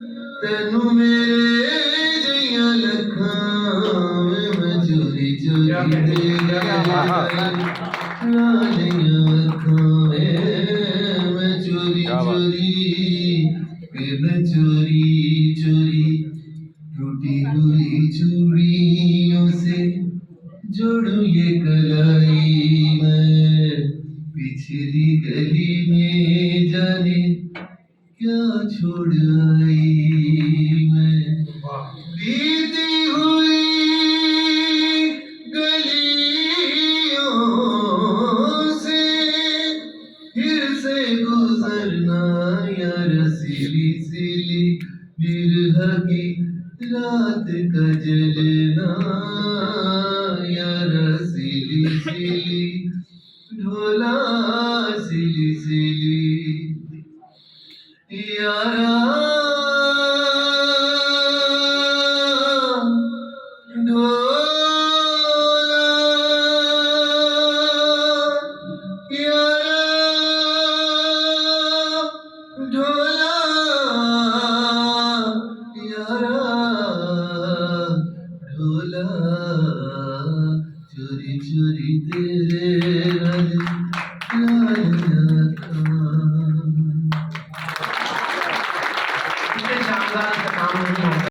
तेनू मेरे जिया लखां मैं चोरी चोरी तेरे लालियां अखां मैं चोरी चोरी फिर चोरी चोरी टूटी हुई चूड़ियों से जोड़ू ये कलाई मैं पिछली गली में जाने क्या छोड़ आई मैं बीती हुई गलियों से फिर से गुजरना या रसीली सीली बिरह की रात का जलना या रसीली सीली ढोला सीली सीली यारा ढोला यारा ढोला यारा ढोला चोरी चोरी तेरे रंग